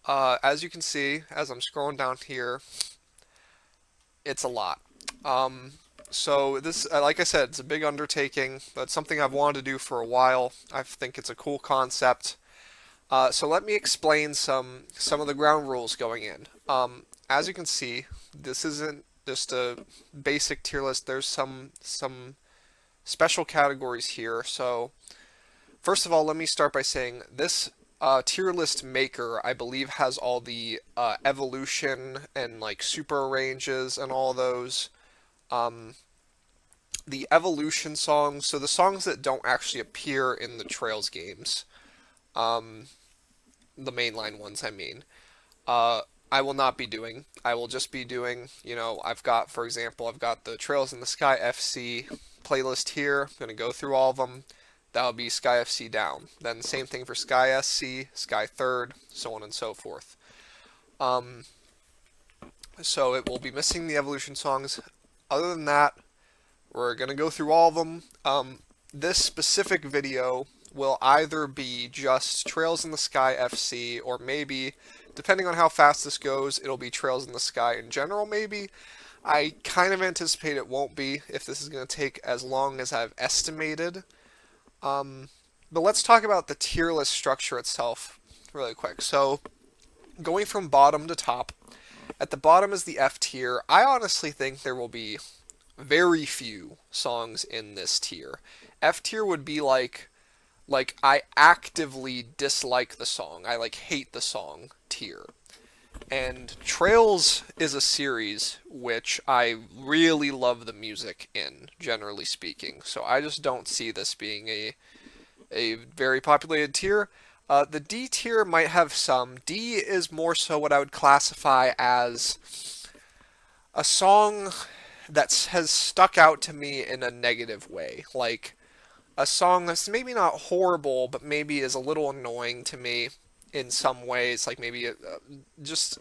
As you can see, as I'm scrolling down here, it's a lot. Um, so this, like I said, it's a big undertaking, but it's something I've wanted to do for a while. I think it's a cool concept. So let me explain some of the ground rules going in. As you can see, this isn't just a basic tier list. There's some special categories here. So first of all, let me start by saying this tier list maker, I believe, has all the evolution and like super ranges and all those. Um, the evolution songs, so the songs that don't actually appear in the Trails games, um, the mainline ones, I mean. Uh, I will not be doing. I will just be doing, I've got, for example, I've got the Trails in the Sky FC playlist here. I'm going to go through all of them. That'll be Sky FC down. Then same thing for Sky SC, Sky Third, so on and so forth. Um, so it will be missing the evolution songs. Other than that, we're going to go through all of them. This specific video will either be just Trails in the Sky FC, or maybe, depending on how fast this goes, it'll be Trails in the Sky in general, maybe. I kind of anticipate it won't be if this is going to take as long as I've estimated. Um, but let's talk about the tier list structure itself really quick. So, going from bottom to top, at the bottom is the F tier. I honestly think there will be very few songs in this tier. F tier would be like I actively dislike the song. I like hate the song tier. And Trails is a series which I really love the music in, generally speaking. So I just don't see this being a very populated tier. The D tier might have some. D is more so what I would classify as a song that has stuck out to me in a negative way. Like a song that's maybe not horrible, but maybe is a little annoying to me in some ways. Like maybe just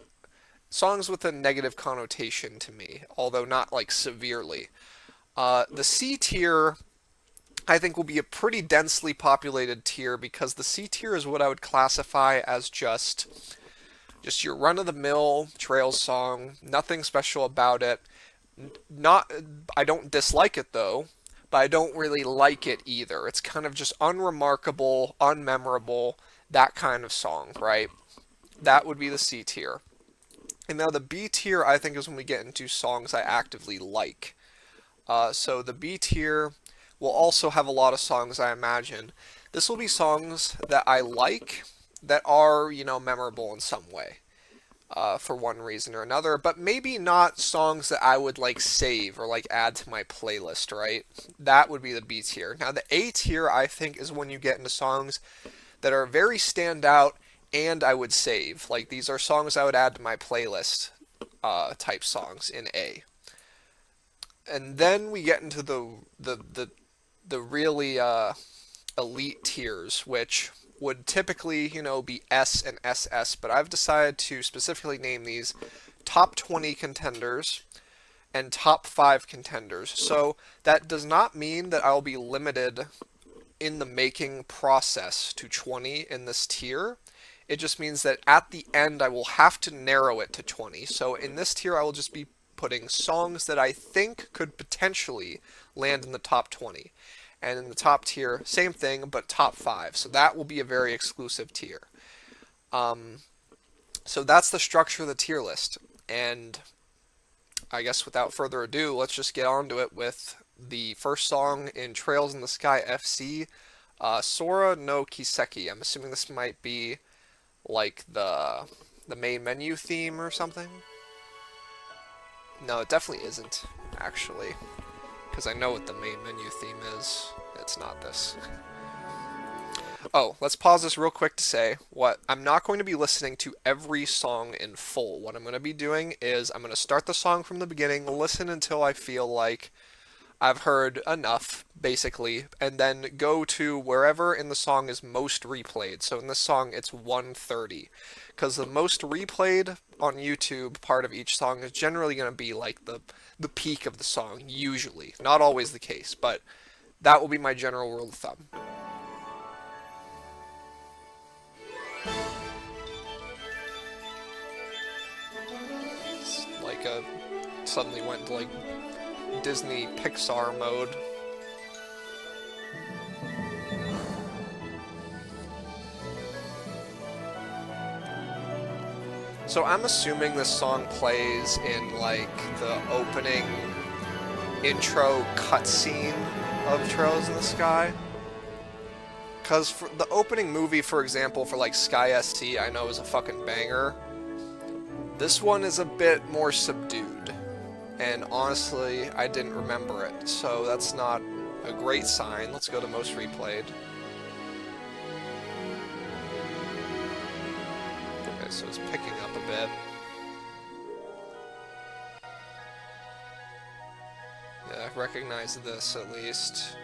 songs with a negative connotation to me, although not like severely. The C tier, I think, will be a pretty densely populated tier because the C tier is what I would classify as just your run of the mill Trails song, nothing special about it. Not I don't dislike it though, but I don't really like it either. It's kind of just unremarkable, unmemorable, that kind of song, right? That would be the C tier. And now the B tier, I think, is when we get into songs I actively like. So the B tier will also have a lot of songs, I imagine. This will be songs that I like that are, memorable in some way, for one reason or another, but maybe not songs that I would like save or like add to my playlist, right? That would be the B tier. Now the A tier, I think, is when you get into songs that are very standout and I would save. Like these are songs I would add to my playlist, type songs in A. And then we get into the really elite tiers, which would typically, be S and SS, but I've decided to specifically name these top 20 contenders and top 5 contenders. So that does not mean that I'll be limited in the making process to 20 in this tier. It just means that at the end I will have to narrow it to 20. So in this tier I will just be putting songs that I think could potentially land in the top 20. And in the top tier, same thing, but top 5. So that will be a very exclusive tier. Um, so that's the structure of the tier list. And I guess without further ado, let's just get on to it with the first song in Trails in the Sky FC, Sora no Kiseki. I'm assuming this might be like the main menu theme or something. No, it definitely isn't, actually, because I know what the main menu theme is. It's not this. Oh, let's pause this real quick to say what I'm not going to be listening to every song in full. What I'm going to be doing is I'm going to start the song from the beginning, listen until I feel like I've heard enough, basically, and then go to wherever in the song is most replayed. So in this song, it's 130. Because the most replayed on YouTube part of each song is generally going to be like the peak of the song, usually. Not always the case, but that will be my general rule of thumb. suddenly went into like Disney Pixar mode. So I'm assuming this song plays in like the opening intro cutscene of Trails in the Sky. Because for the opening movie, for example, for like Sky ST, I know is a fucking banger. This one is a bit more subdued. And honestly, I didn't remember it. So that's not a great sign. Let's go to most replayed. Okay, so it's picking up a bit. Yeah, I recognize this at least.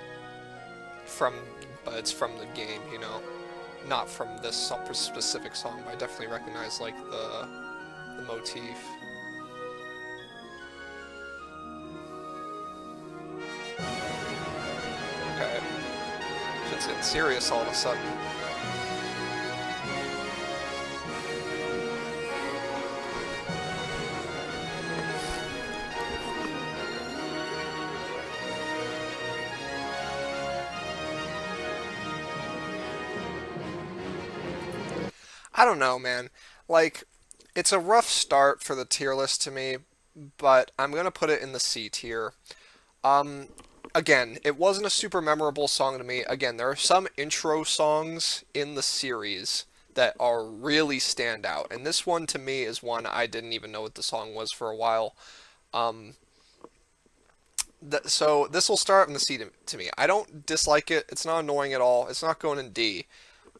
But it's from the game, you know, not from this specific song. But I definitely recognize like the motif. Okay, shit's getting serious all of a sudden. I don't know, man. Like, it's a rough start for the tier list to me, but I'm gonna put it in the C tier. Um, Again, it wasn't a super memorable song to me. Again, there are some intro songs in the series that are really stand out, and this one to me is one I didn't even know what the song was for a while. Um, so this will start in the C to me. I don't dislike it. It's not annoying at all. It's not going in D,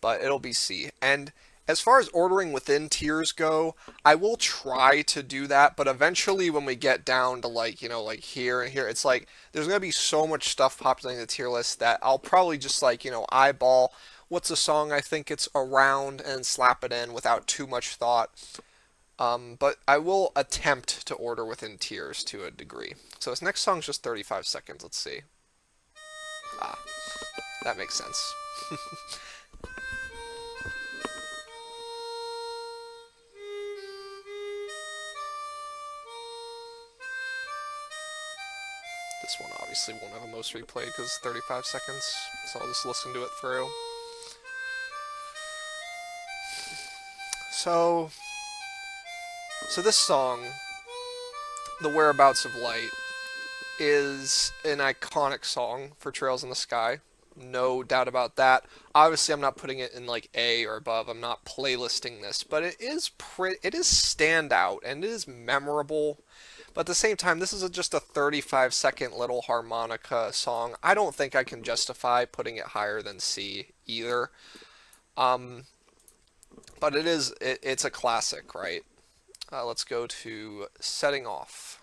but it'll be C. And as far as ordering within tiers go, I will try to do that, but eventually when we get down to like, you know, like here and here, it's like there's going to be so much stuff populating the tier list that I'll probably just like, you know, eyeball what's a song I think it's around and slap it in without too much thought. But I will attempt to order within tiers to a degree. So this next song's just 35 seconds. Let's see. Ah, that makes sense. This one obviously won't have a most replayed because it's 35 seconds, so I'll just listen to it through. So this song, The Whereabouts of Light, is an iconic song for Trails in the Sky. No doubt about that. Obviously, I'm not putting it in like A or above. I'm not playlisting this, but it is standout and it is memorable. But at the same time, this is just a 35-second little harmonica song. I don't think I can justify putting it higher than C either. But it's a classic, right? Let's go to Setting Off.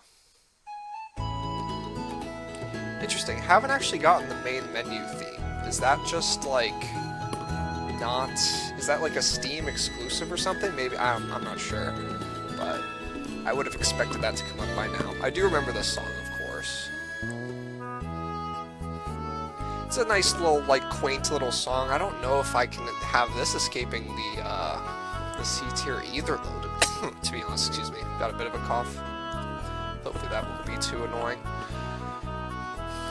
Interesting. Haven't actually gotten the main menu theme. Is that just like not? Is that like a Steam exclusive or something? Maybe I'm not sure, but I would have expected that to come up by now. I do remember this song, of course. It's a nice little, like, quaint little song. I don't know if I can have this escaping the C tier either, though. To be honest, excuse me. Got a bit of a cough. Hopefully that won't be too annoying.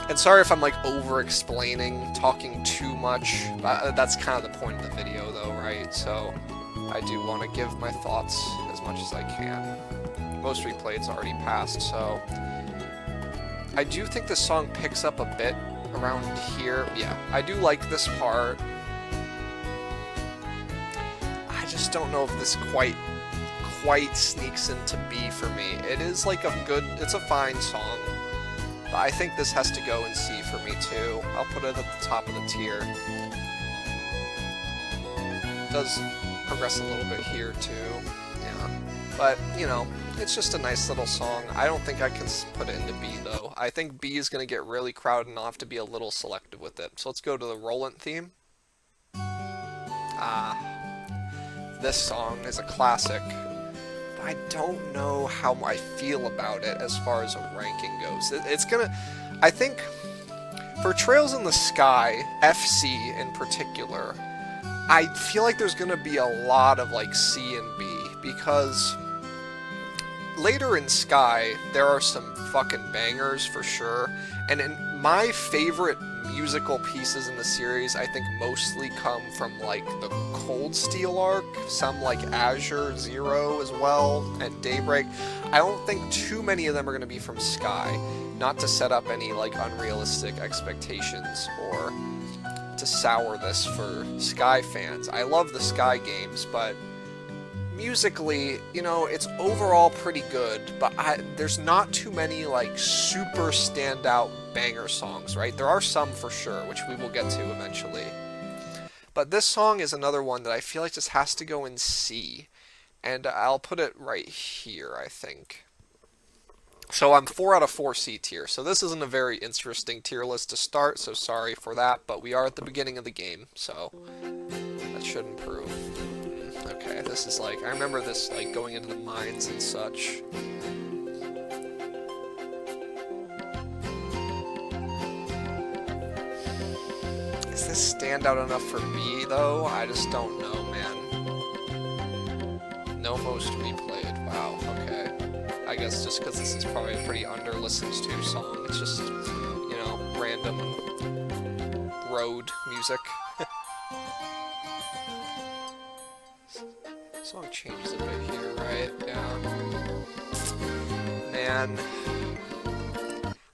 And sorry if I'm like over-explaining, talking too much. That's kind of the point of the video though, right? So I do want to give my thoughts as much as I can. Most replayed's already passed, so I do think this song picks up a bit around here. Yeah, I do like this part. I just don't know if this quite sneaks into B for me. It is like it's a fine song. But I think this has to go in C for me too. I'll put it at the top of the tier. It does progress a little bit here too. Yeah. But, you know, it's just a nice little song. I don't think I can put it into B though. I think B is going to get really crowded and I'll have to be a little selective with it. So let's go to the Roland theme. This song is a classic. I don't know how I feel about it as far as a ranking goes. I think, for Trails in the Sky, FC in particular, I feel like there's gonna be a lot of like C and B, because later in Sky, there are some fucking bangers for sure. And my favorite musical pieces in the series, I think mostly come from like the Cold Steel arc, some like Azure Zero as well, and Daybreak. I don't think too many of them are going to be from Sky. Not to set up any like unrealistic expectations or to sour this for Sky fans. I love the Sky games, but musically, you know, it's overall pretty good, but there's not too many like super standout banger songs, right? There are some for sure, which we will get to eventually. But this song is another one that I feel like just has to go in C, and I'll put it right here, I think. So I'm 4 out of 4 C tier. So this isn't a very interesting tier list to start, so sorry for that, but we are at the beginning of the game, so that should improve. Okay, this is like, I remember this like going into the mines and such. Is this standout enough for B though? I just don't know, man. No most replayed. Wow, okay. I guess just because this is probably a pretty under-listened to song. It's just, you know, random road music. Song changes a bit here, right? Yeah. Man,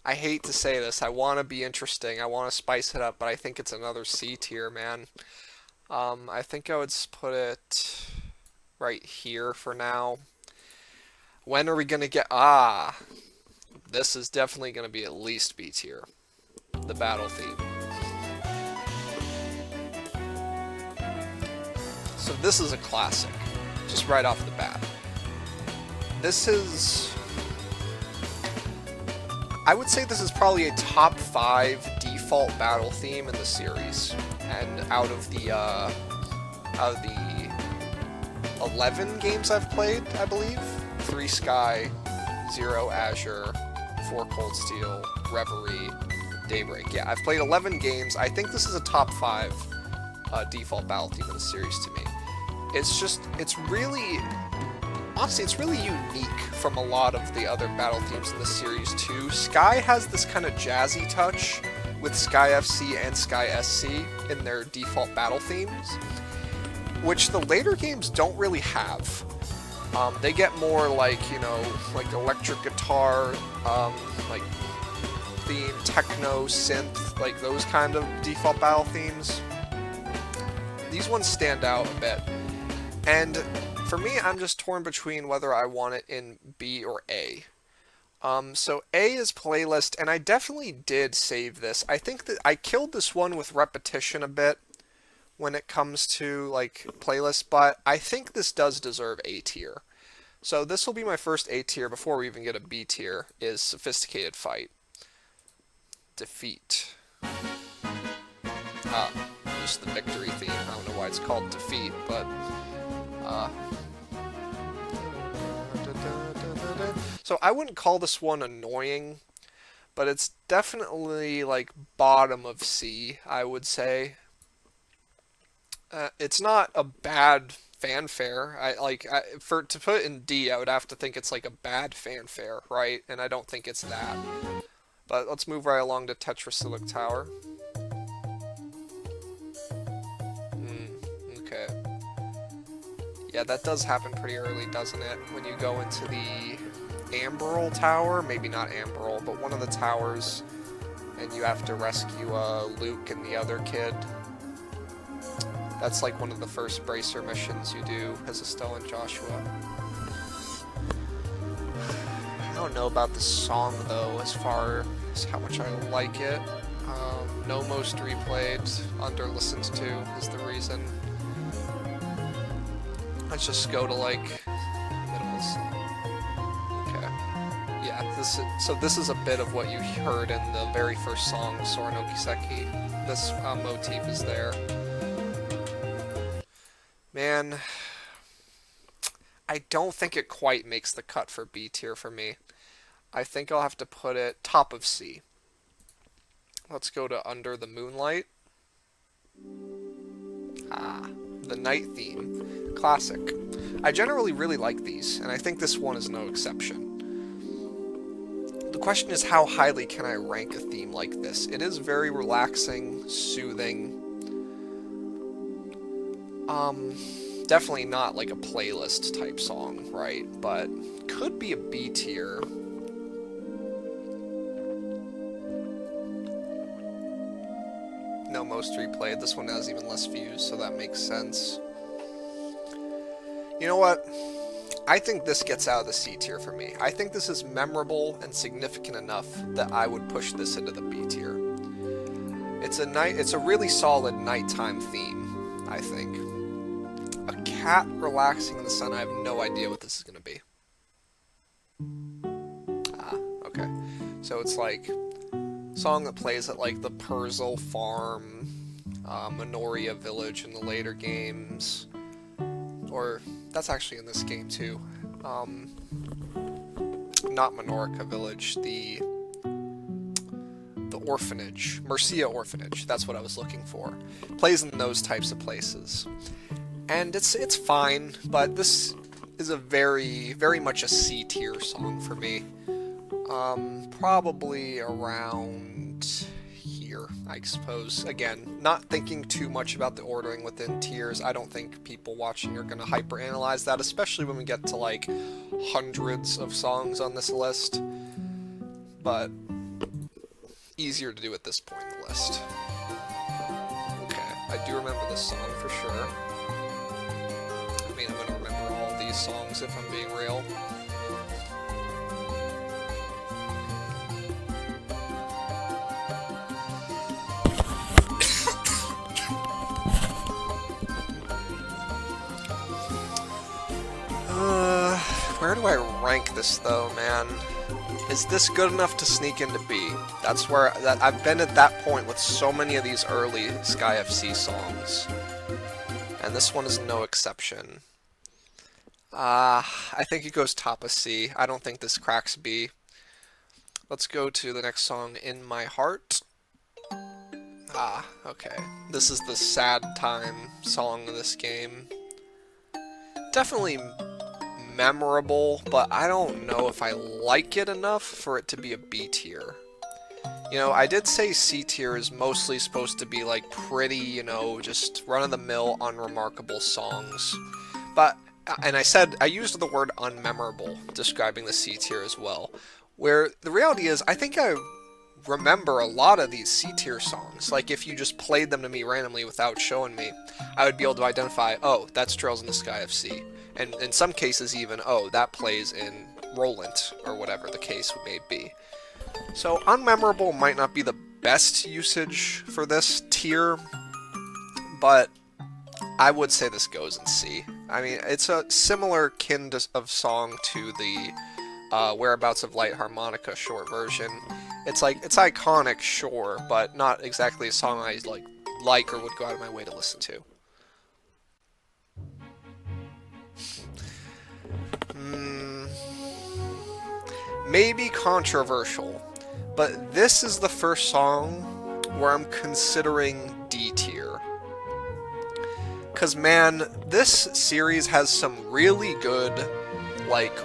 I hate to say this. I want to be interesting. I want to spice it up, but I think it's another C tier, man. I think I would put it right here for now. When are we gonna get... Ah! This is definitely gonna be at least B tier. The battle theme. So this is a classic. Just right off the bat. This is... I would say this is probably a top 5 default battle theme in the series. And out of the 11 games I've played, I believe, 3 Sky, 0 Azure, 4 Cold Steel, Reverie, Daybreak. Yeah, I've played 11 games. I think this is a top 5 default battle theme in the series to me. It's just, it's really, honestly, it's really unique from a lot of the other battle themes in the series too. Sky has this kind of jazzy touch with Sky FC and Sky SC in their default battle themes, which the later games don't really have. They get more like, you know, like electric guitar, like theme, techno, synth, like those kind of default battle themes. These ones stand out a bit. And for me, I'm just torn between whether I want it in B or A. So A is playlist, and I definitely did save this. I think that I killed this one with repetition a bit when it comes to like playlist, but I think this does deserve A tier. So this will be my first A tier before we even get a B tier, is Sophisticated Fight. Defeat. Just the victory theme. I don't know why it's called Defeat, but so I wouldn't call this one annoying, but it's definitely like bottom of C, I would say. It's not a bad fanfare. To put it in D, I would have to think it's like a bad fanfare, right? And I don't think it's that. But let's move right along to Tetrasilic Tower. Okay. Yeah, that does happen pretty early, doesn't it? When you go into the Amberl Tower, maybe not Amberl, but one of the towers, and you have to rescue Luke and the other kid. That's like one of the first Bracer missions you do as Estelle and Joshua. I don't know about this song though, as far as how much I like it. No most replayed, under listened to is the reason. Let's just go to like middles. Okay. Yeah, this is a bit of what you heard in the very first song, Sora no Kiseki. This motif is there. Man, I don't think it quite makes the cut for B tier for me. I think I'll have to put it top of C. Let's go to Under the Moonlight. The night theme. Classic. I generally really like these, and I think this one is no exception. The question is, how highly can I rank a theme like this? It is very relaxing, soothing. Definitely not like a playlist type song, right? But could be a B tier. No, most replayed. This one has even less views, so that makes sense. You know what? I think this gets out of the C tier for me. I think this is memorable and significant enough that I would push this into the B tier. It's a really solid nighttime theme, I think. A cat relaxing in the sun. I have no idea what this is going to be. Ah, okay. So it's like a song that plays at like the Persil Farm, Minoria Village in the later games, or that's actually in this game too. Not Minorca Village, the orphanage, Mercia Orphanage. That's what I was looking for. Plays in those types of places. And it's fine, but this is a very much a C tier song for me. Probably around here, I suppose. Again, not thinking too much about the ordering within tiers. I don't think people watching are going to hyperanalyze that, especially when we get to like hundreds of songs on this list. But easier to do at this point in the list. Okay, I do remember this song for sure. I mean, I'm going to remember all of these songs if I'm being real. Where do I rank this though, man? Is this good enough to sneak into B? That's where I've been at that point with so many of these early Sky FC songs. And this one is no exception. I think it goes top of C. I don't think this cracks B. Let's go to the next song, In My Heart. Okay. This is the sad time song of this game. Definitely memorable, but I don't know if I like it enough for it to be a B tier. You know, I did say C tier is mostly supposed to be like pretty, you know, just run-of-the-mill, unremarkable songs. But, and I used the word unmemorable describing the C tier as well. Where the reality is, I think I remember a lot of these C tier songs. Like, if you just played them to me randomly without showing me, I would be able to identify, oh, that's Trails in the Sky FC. And in some cases even, oh, that plays in Roland, or whatever the case may be. So unmemorable might not be the best usage for this tier, but I would say this goes in C. I mean, it's a similar of song to the Whereabouts of Light Harmonica short version. It's like, it's iconic, sure, but not exactly a song I like or would go out of my way to listen to. Maybe controversial, but this is the first song where I'm considering D tier. Cause man, this series has some really good, like,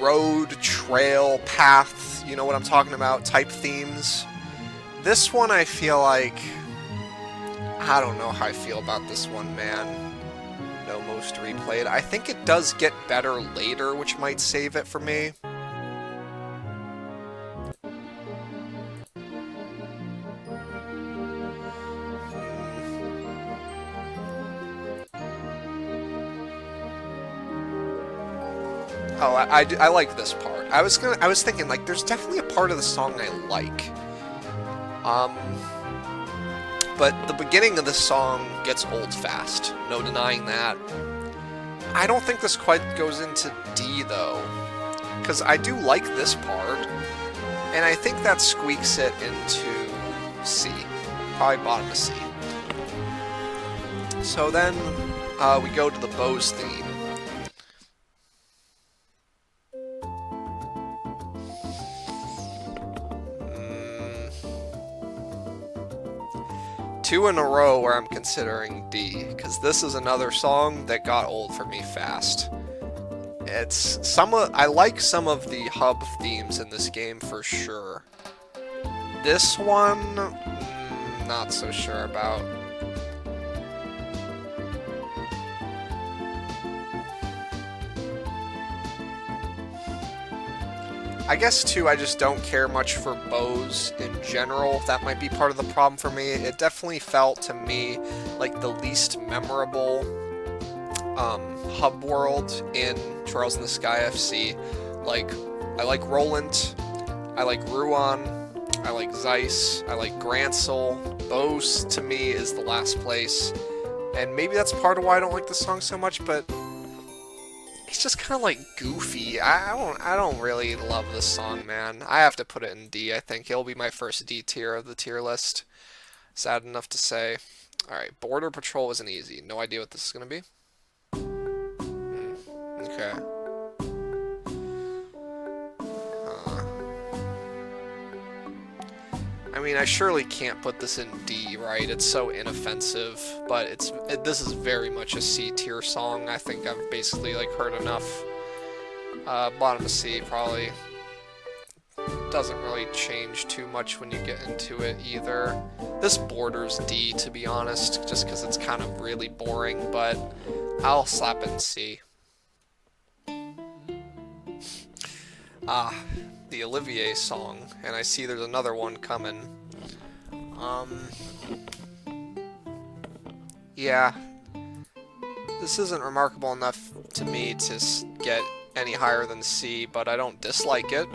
road, trail, path, you know what I'm talking about, type themes. This one I feel like, I don't know how I feel about this one, man. No most replayed. I think it does get better later, which might save it for me. Oh, I like this part. I was thinking, like, there's definitely a part of the song I like. But the beginning of this song gets old fast. No denying that. I don't think this quite goes into D, though. Because I do like this part. And I think that squeaks it into C. Probably bottom of C. So then, we go to the Bose theme. Two in a row where I'm considering D, because this is another song that got old for me fast. It's I like some of the hub themes in this game for sure. This one, not so sure about. I guess too, I just don't care much for bows in general. That might be part of the problem for me. It definitely felt to me like the least memorable hub world in Trails in the Sky FC. Like, I like Roland, I like Ruan, I like Zeiss, I like Gransel. Bows to me is the last place, and maybe that's part of why I don't like the song so much. But it's just kind of like goofy. I don't really love this song, man. I have to put it in D. I think it'll be my first D tier of the tier list. Sad enough to say. All right, Border Patrol isn't easy. No idea what this is gonna be. Okay. I mean, I surely can't put this in D, right? It's so inoffensive, but this is very much a C tier song. I think I've basically like heard enough. Bottom of C probably doesn't really change too much when you get into it either. This borders D, to be honest, just because it's kind of really boring, but I'll slap it in C. The Olivier song, and I see there's another one coming. Yeah, this isn't remarkable enough to me to get any higher than C, but I don't dislike it.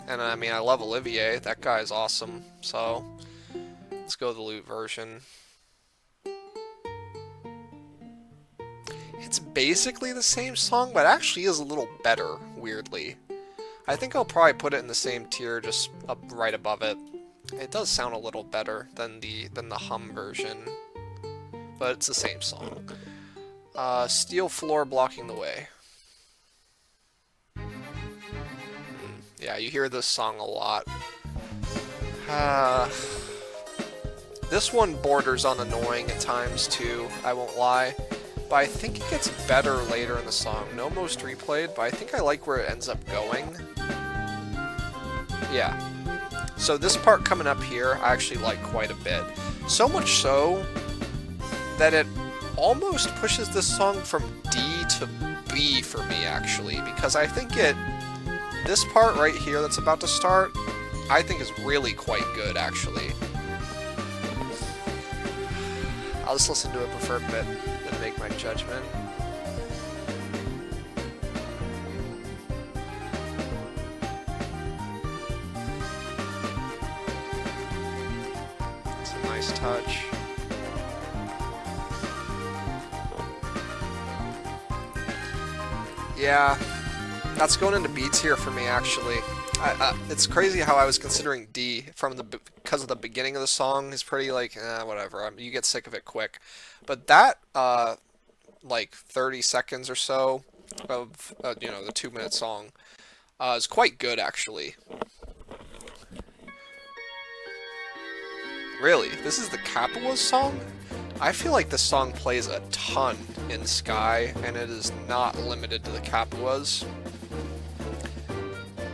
And I mean, I love Olivier, that guy is awesome, so let's go the loot version. It's basically the same song, but actually is a little better, weirdly. I think I'll probably put it in the same tier, just up right above it. It does sound a little better than the hum version, but it's the same song. Steel floor blocking the way. Yeah, you hear this song a lot. This one borders on annoying at times too, I won't lie. But I think it gets better later in the song. No most replayed, but I think I like where it ends up going. Yeah. So this part coming up here, I actually like quite a bit. So much so that it almost pushes this song from D to B for me, actually. Because I think this part right here that's about to start, I think is really quite good, actually. I'll just listen to a preferred bit and make my judgment. It's a nice touch. Yeah, that's going into B tier for me, actually. It's crazy how I was considering D because of the beginning of the song is pretty like, whatever. You get sick of it quick. But that, like 30 seconds or so of, the 2-minute song is quite good, actually. Really? This is the Capua's song? I feel like this song plays a ton in Sky, and it is not limited to the Capuas.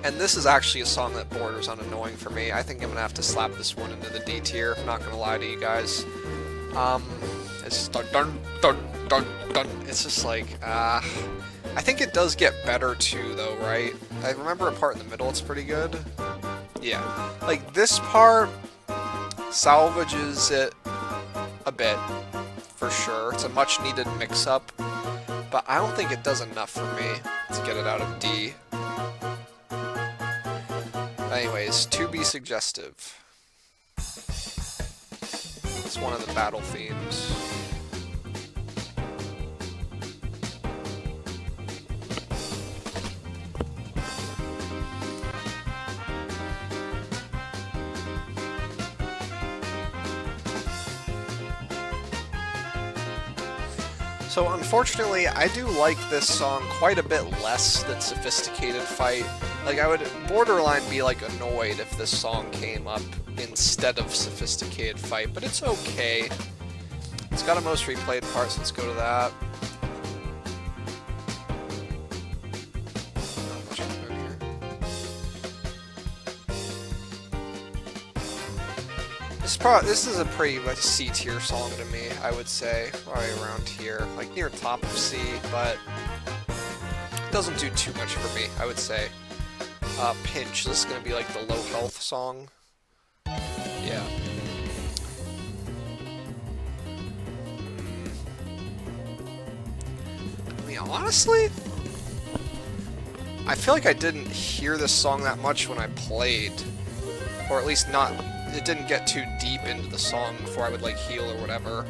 And this is actually a song that borders on annoying for me. I think I'm gonna have to slap this one into the D tier. I'm not gonna lie to you guys. It's just dun dun dun dun dun. It's just like, I think it does get better too, though, right? I remember a part in the middle. It's pretty good. Yeah, like this part salvages it a bit for sure. It's a much needed mix-up, but I don't think it does enough for me to get it out of D. Anyways, to be suggestive. It's one of the battle themes. So unfortunately, I do like this song quite a bit less than Sophisticated Fight. Like, I would borderline be like annoyed if this song came up instead of Sophisticated Fight, but it's okay. It's got a most replayed part, so let's go to that. This is a pretty much C tier song to me, I would say, probably around here, like near top of C, but it doesn't do too much for me, I would say. Pinch, this is gonna be like the low health song. Yeah. I mean, honestly, I feel like I didn't hear this song that much when I played, or at least not. It didn't get too deep into the song before I would like heal or whatever.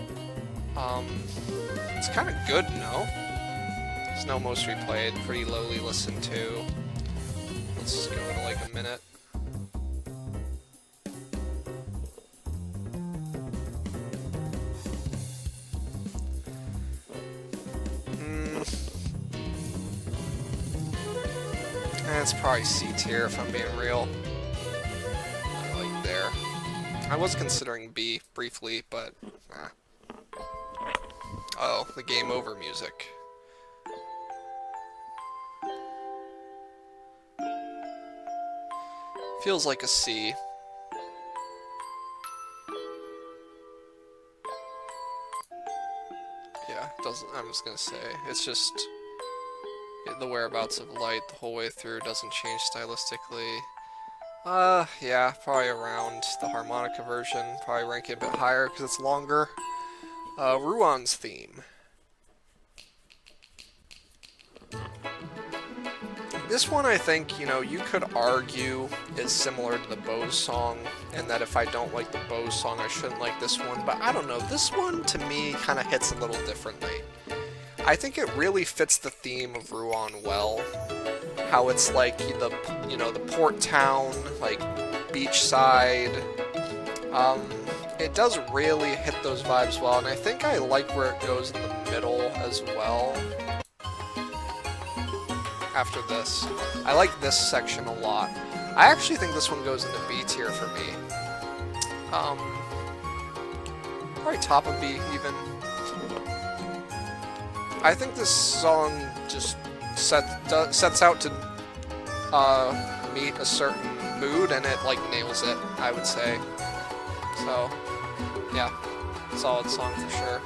It's kind of good, no? It's no most replayed, pretty lowly listened to. Let's just go to like a minute. It's probably C tier if I'm being real. Like there. I was considering B briefly, but oh, the game over music. Feels like a C. Yeah, it doesn't. I'm just gonna say it's just the whereabouts of light the whole way through doesn't change stylistically. Yeah, probably around the harmonica version. Probably rank it a bit higher because it's longer. Ruan's theme. This one, I think, you know, you could argue is similar to the Bose song, and that if I don't like the Bose song, I shouldn't like this one, but I don't know. This one, to me, kind of hits a little differently. I think it really fits the theme of Ruan well. How it's like the, you know, the port town, like beachside. It does really hit those vibes well, and I think I like where it goes in the middle as well. After this, I like this section a lot. I actually think this one goes into B tier for me. Probably top of B even. I think this song just sets out to meet a certain mood, and it like nails it, I would say. So, yeah, solid song for sure.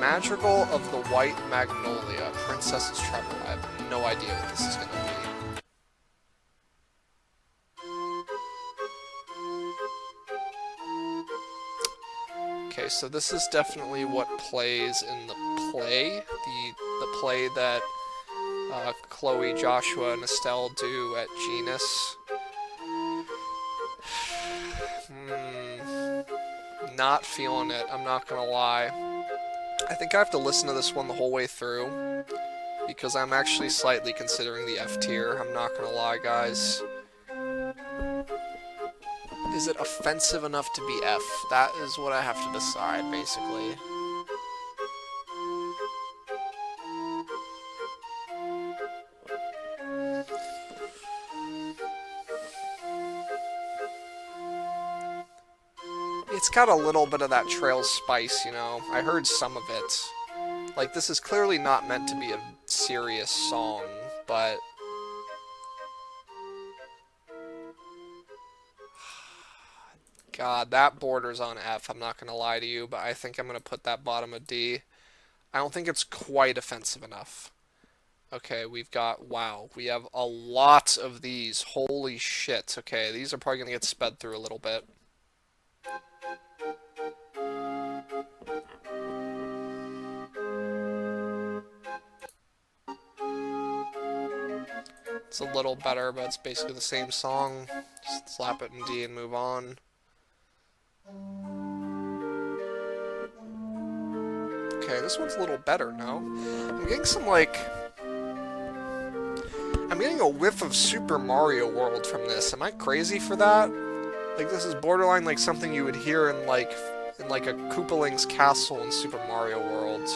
Madrigal of the White Magnolia, Princess's Treble. I have no idea what this is going to be. Okay, so this is definitely what plays in the play, the play that Chloe, Joshua, and Estelle do at Genus. Not feeling it, I'm not gonna lie. I think I have to listen to this one the whole way through, because I'm actually slightly considering the F tier, I'm not gonna lie, guys. Is it offensive enough to be F? That is what I have to decide, basically. It's got a little bit of that trail spice, you know. I heard some of it. Like, this is clearly not meant to be a serious song, but... God, that borders on F, I'm not gonna lie to you, but I think I'm gonna put that bottom of D. I don't think it's quite offensive enough. Okay, we've got... Wow, we have a lot of these. Holy shit. Okay, these are probably gonna get sped through a little bit. It's a little better, but it's basically the same song. Just slap it in D and move on. Okay, this one's a little better, no? I'm getting some, like... I'm getting a whiff of Super Mario World from this. Am I crazy for that? Like, this is borderline like something you would hear in, like a Koopaling's castle in Super Mario World.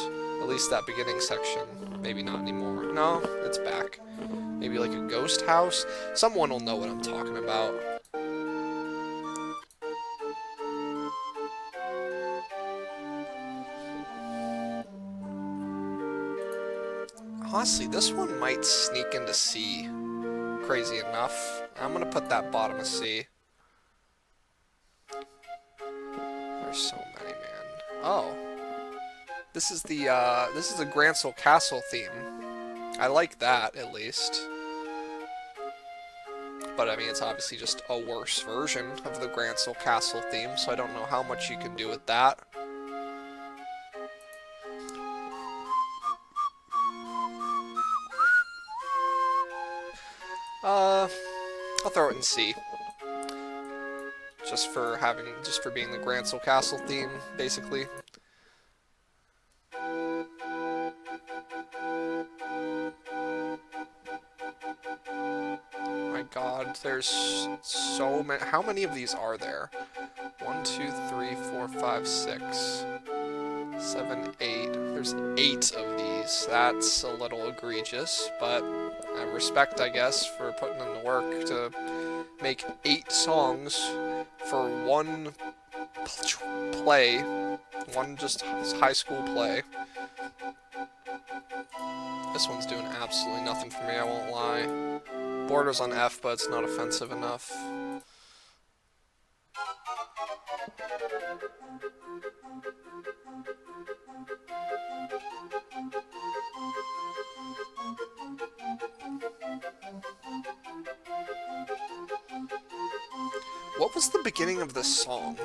At least that beginning section. Maybe not anymore. No, it's back. Maybe like a ghost house? Someone will know what I'm talking about. Honestly, this one might sneak into C. Crazy enough. I'm gonna put that bottom of C. There's so many, man. Oh, this is the Grancel Castle theme. I like that at least. But I mean, it's obviously just a worse version of the Grancel Castle theme, so I don't know how much you can do with that. I'll throw it in C. Just for being the Grancel Castle theme, basically. My God, there's so many. How many of these are there? 1, 2, 3, 4, 5, 6, 7, 8. There's 8 of these. That's a little egregious, but I respect, I guess, for putting in the work to make 8 songs for one play, one just high school play. This one's doing absolutely nothing for me, I won't lie. Borders on F, but it's not offensive enough. What was the beginning of this song?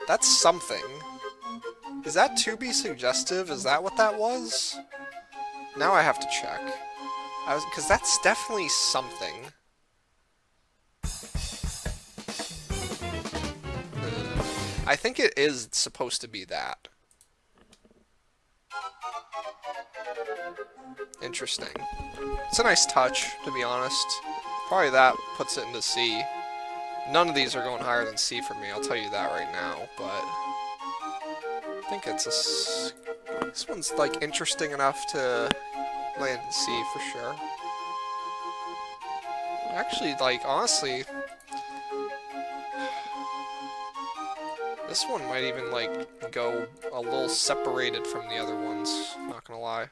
That's something. Is that to be suggestive? Is that what that was? Now I have to check. Because that's definitely something. I think it is supposed to be that. Interesting. It's a nice touch, to be honest. Probably that puts it into C. None of these are going higher than C for me, I'll tell you that right now, but I think it's this one's, like, interesting enough to land in C for sure. Actually, like, honestly, this one might even, like, go a little separated from the other ones, not gonna lie.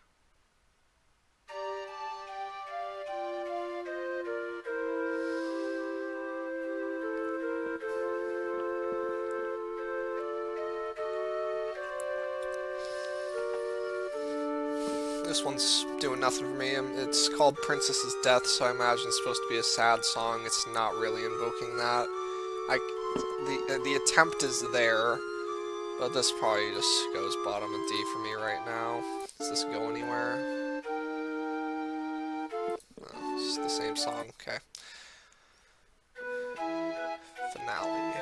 This one's doing nothing for me. It's called Princess's Death, so I imagine it's supposed to be a sad song. It's not really invoking that. The attempt is there, but this probably just goes bottom of D for me right now. Does this go anywhere? No, it's just the same song. Okay. Finale.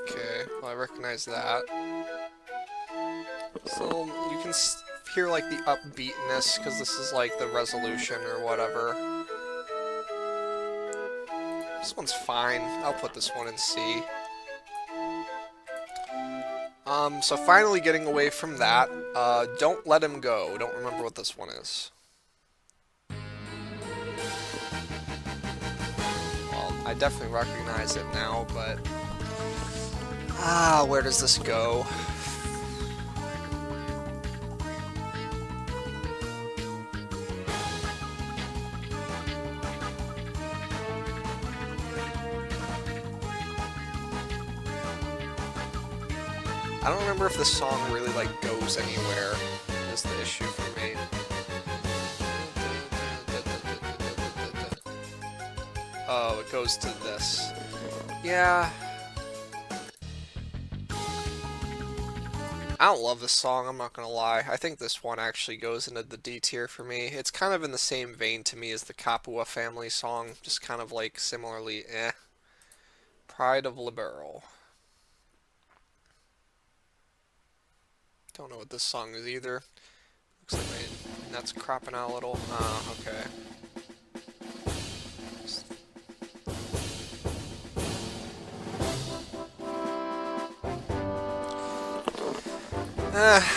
Okay, well, I recognize that. So you can hear like the upbeatness because this is like the resolution or whatever. This one's fine. I'll put this one in C. So finally getting away from that. Don't Let Him Go. Don't remember what this one is. I definitely recognize it now, but... where does this go? I don't remember if this song really, like, goes anywhere, is the issue for me. Oh, it goes to this. Yeah. I don't love this song, I'm not gonna lie. I think this one actually goes into the D tier for me. It's kind of in the same vein to me as the Kapua family song, just kind of like similarly eh. Pride of Liberal. Don't know what this song is either. Looks like my net's cropping out a little. Okay.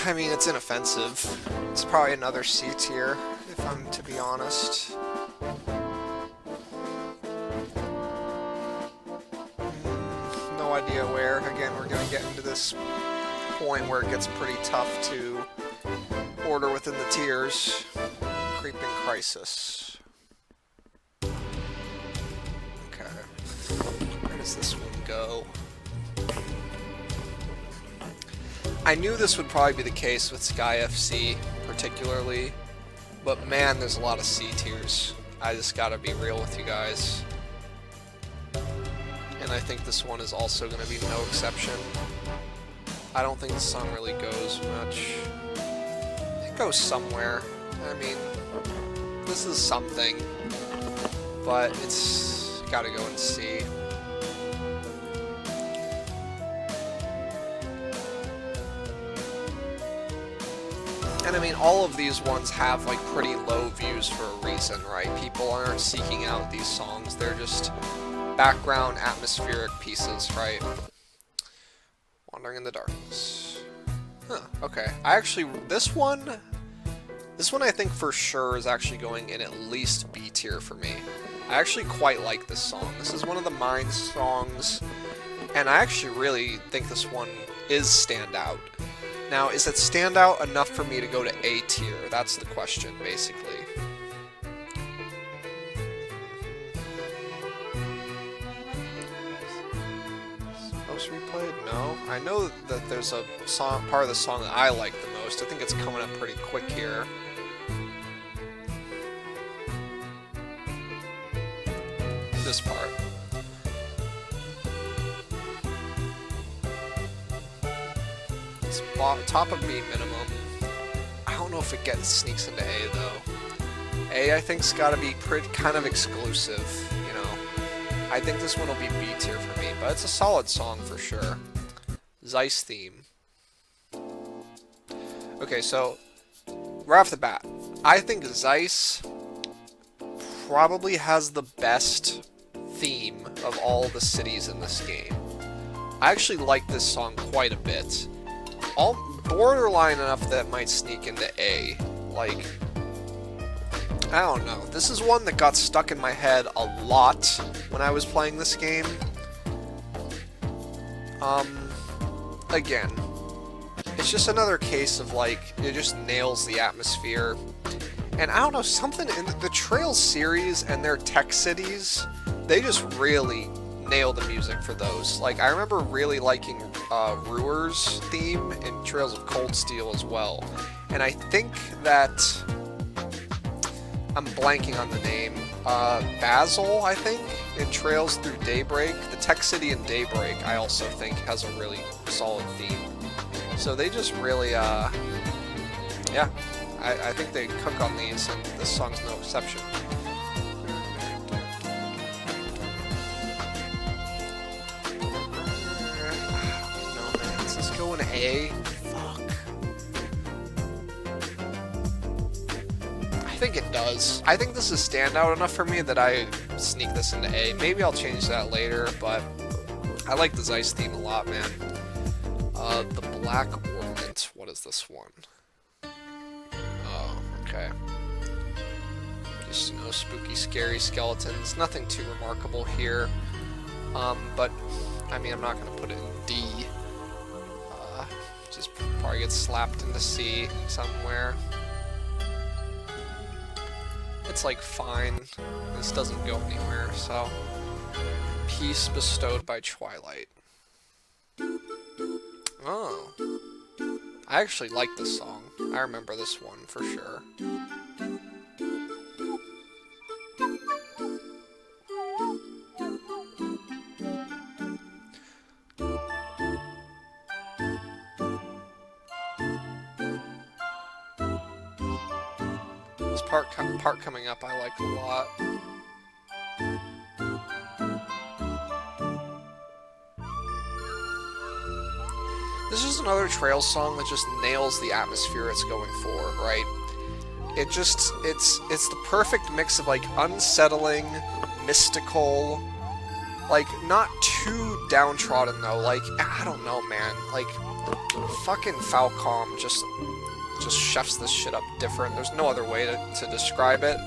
I mean, it's inoffensive. It's probably another C tier, if I'm to be honest. No idea where. Again, we're gonna get into this point where it gets pretty tough to Order within the tiers. Creeping Crisis. Okay. Where does this one go? I knew this would probably be the case with Sky FC, particularly. But man, there's a lot of C tiers. I just gotta be real with you guys. And I think this one is also gonna be no exception. I don't think the song really goes much. It goes somewhere. I mean, this is something. But it's gotta go in C. And I mean, all of these ones have like pretty low views for a reason, right? People aren't seeking out these songs. They're just background atmospheric pieces, right? Wandering in the Darkness. Huh, okay. This one I think for sure is actually going in at least B tier for me. I actually quite like this song. This is one of the Mind songs, and I actually really think this one is standout. Now, is it standout enough for me to go to A tier? That's the question, basically. Most replayed? No. I know that there's a song, part of the song that I like the most. I think it's coming up pretty quick here. This part. It's top of B minimum. I don't know if it sneaks into A though. A I think's got to be kind of exclusive, you know. I think this one will be B tier for me, but it's a solid song for sure. Zeiss theme. Okay, so right off the bat, I think Zeiss probably has the best theme of all the cities in this game. I actually like this song quite a bit. All borderline enough that it might sneak into A. Like, I don't know. This is one that got stuck in my head a lot when I was playing this game. Again, it's just another case of like, it just nails the atmosphere. And I don't know, something in the Trails series and their tech cities, they just really nail the music for those. Like, I remember really liking Ruer's theme in Trails of Cold Steel as well. And I think that I'm blanking on the name. Basil, I think, in Trails Through Daybreak. The Tech City in Daybreak, I also think, has a really solid theme. So they just really, yeah, I think they cook on these, and this song's no exception. No, man, does this go in A? I think it does. I think this is standout enough for me that I sneak this into A. Maybe I'll change that later, but I like the Zeiss theme a lot, man. The Black Ornament. What is this one? Oh, okay. Just, you know, spooky, scary skeletons. Nothing too remarkable here. But, I mean, I'm not going to put it in D. Just probably get slapped into C somewhere. It's like fine. This doesn't go anywhere, so. Peace bestowed by Twilight. Oh. I actually like this song. I remember this one for sure. This part coming up I like a lot. This is another Trails song that just nails the atmosphere it's going for, right? It's the perfect mix of like unsettling, mystical, like not too downtrodden though, like I don't know, man, like fucking Falcom just chefs this shit up different. There's no other way to describe it.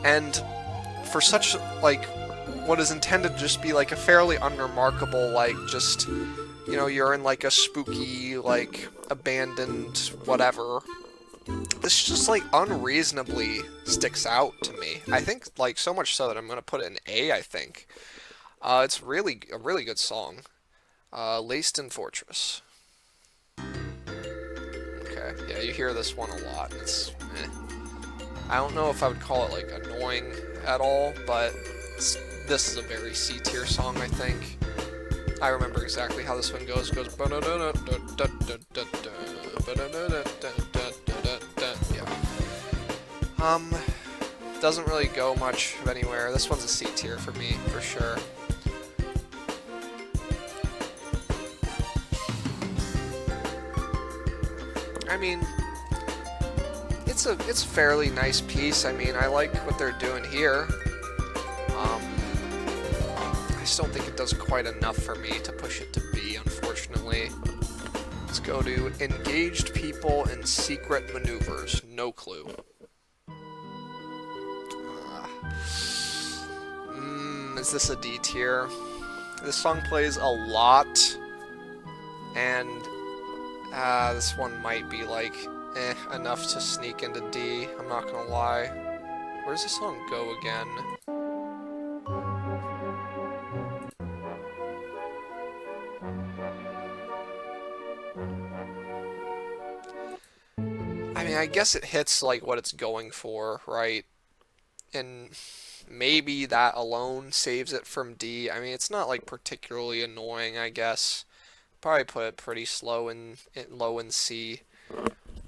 And for such, like, what is intended to just be, like, a fairly unremarkable, like, just, you know, you're in, like, a spooky, like, abandoned whatever. this just like unreasonably sticks out to me. I think like so much so that I'm gonna put it in A, I think. It's really a really good song. Laced in Fortress. Okay, yeah, you hear this one a lot. It's I don't know if I would call it like annoying at all, but this is a very C tier song, I think. I remember exactly how this one goes. It goes yeah. Doesn't really go much of anywhere. This one's a C tier for me, for sure. I mean, it's a fairly nice piece. I mean, I like what they're doing here. I just don't think it does quite enough for me to push it to B, unfortunately. Let's go to Engaged People and Secret Maneuvers. No clue. Is this a D tier? This song plays a lot, and this one might be like enough to sneak into D. I'm not gonna lie. Where does this song go again? I mean, I guess it hits like what it's going for, right? And maybe that alone saves it from D. I mean, it's not like particularly annoying, I guess. Probably put it pretty low in C.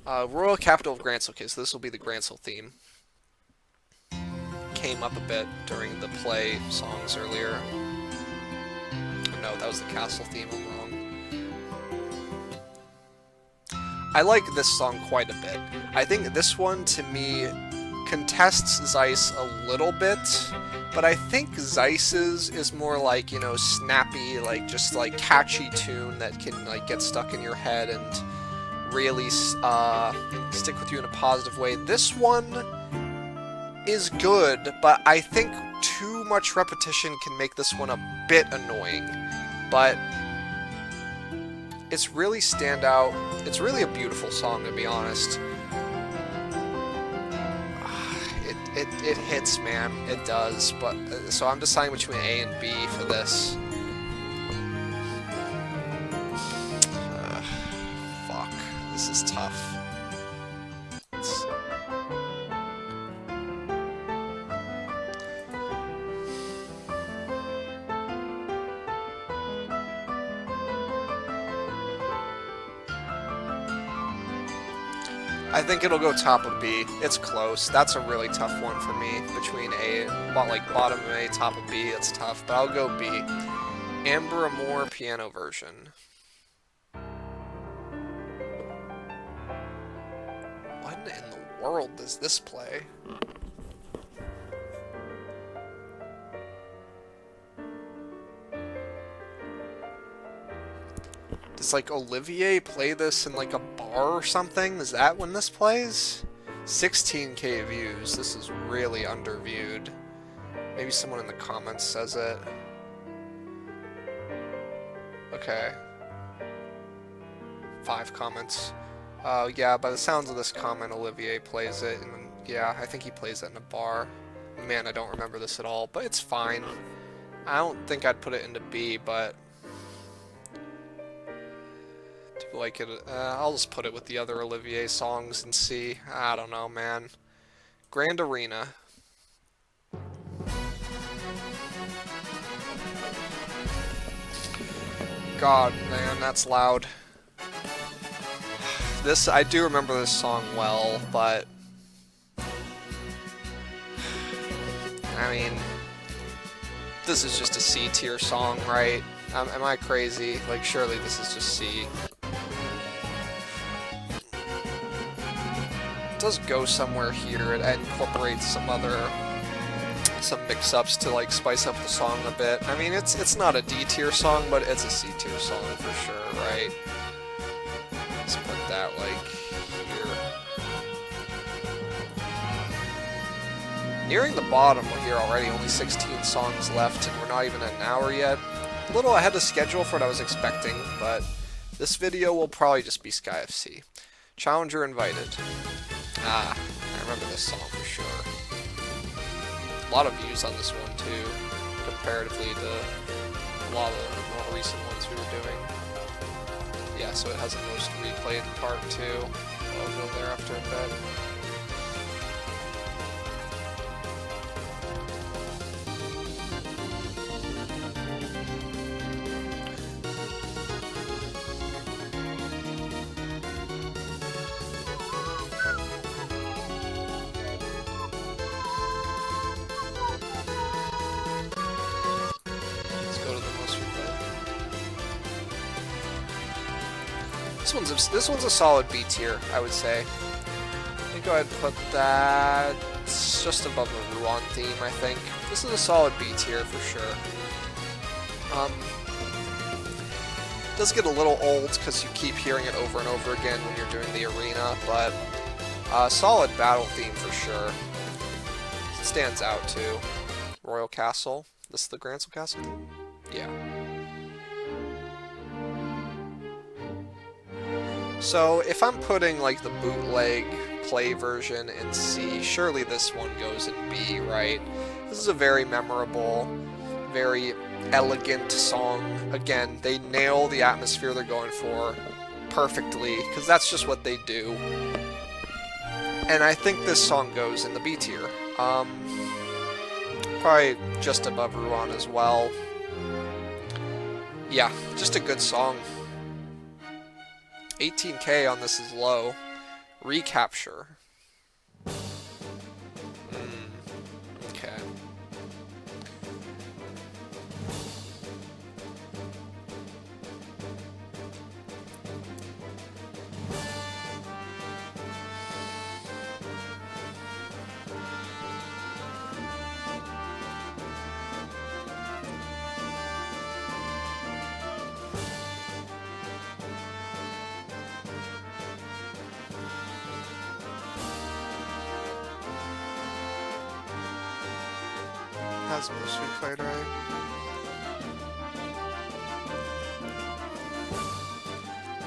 Royal Capital of Grancel. Okay, so this will be the Grancel theme. Came up a bit during the play songs earlier. Oh, no, that was the castle theme. I'm wrong. I like this song quite a bit. I think this one, to me, contests Zeiss a little bit, but I think Zeiss's is more like, you know, snappy, like just like catchy tune that can like get stuck in your head and really stick with you in a positive way. This one is good, but I think too much repetition can make this one a bit annoying. But it's really standout. It's really a beautiful song, to be honest. It hits, man. It does. But so I'm deciding between A and B for this. Fuck. This is tough. I think it'll go top of B. It's close. That's a really tough one for me. Between A, like bottom of A, top of B, it's tough. But I'll go B. Amber Amore piano version. What in the world does this play? Does like Olivier play this in like a bar or something? Is that when this plays? 16k views. This is really underviewed. Maybe someone in the comments says it. Okay. 5 comments. Yeah, by the sounds of this comment, Olivier plays it, and yeah, I think he plays it in a bar. Man, I don't remember this at all, but it's fine. I don't think I'd put it into B, but like it, I'll just put it with the other Olivier songs and see. I don't know, man. Grand Arena. God, man, that's loud. This, I do remember this song well, but I mean, this is just a C tier song, right? Am I crazy? Like, surely this is just C. Does go somewhere here. It incorporates some mix-ups to like spice up the song a bit. I mean, it's not a D tier song, but it's a C tier song for sure, right? Let's put that like here. Nearing the bottom here already. Only 16 songs left, and we're not even at an hour yet. A little ahead of schedule for what I was expecting, but this video will probably just be Sky FC. Challenger invited. Ah, I remember this song for sure. A lot of views on this one too, comparatively to a lot of the more recent ones we were doing. Yeah, so it has the most replayed part too. I'll go there after a bit. Let's go to the most replayed. This one's a solid B tier, I would say. Let me go ahead and put that just above the Ruan theme, I think. This is a solid B tier for sure. It does get a little old because you keep hearing it over and over again when you're doing the arena, but solid battle theme for sure. It stands out too. Royal Castle. This is the Grancel Castle? Yeah. So if I'm putting like the bootleg play version in C, surely this one goes in B, right? This is a very memorable, very elegant song. Again, they nail the atmosphere they're going for perfectly, because that's just what they do. And I think this song goes in the B tier. Probably just above Ruan as well. Yeah, just a good song. 18K on this is low. Recapture. Okay. Has most replayed, right?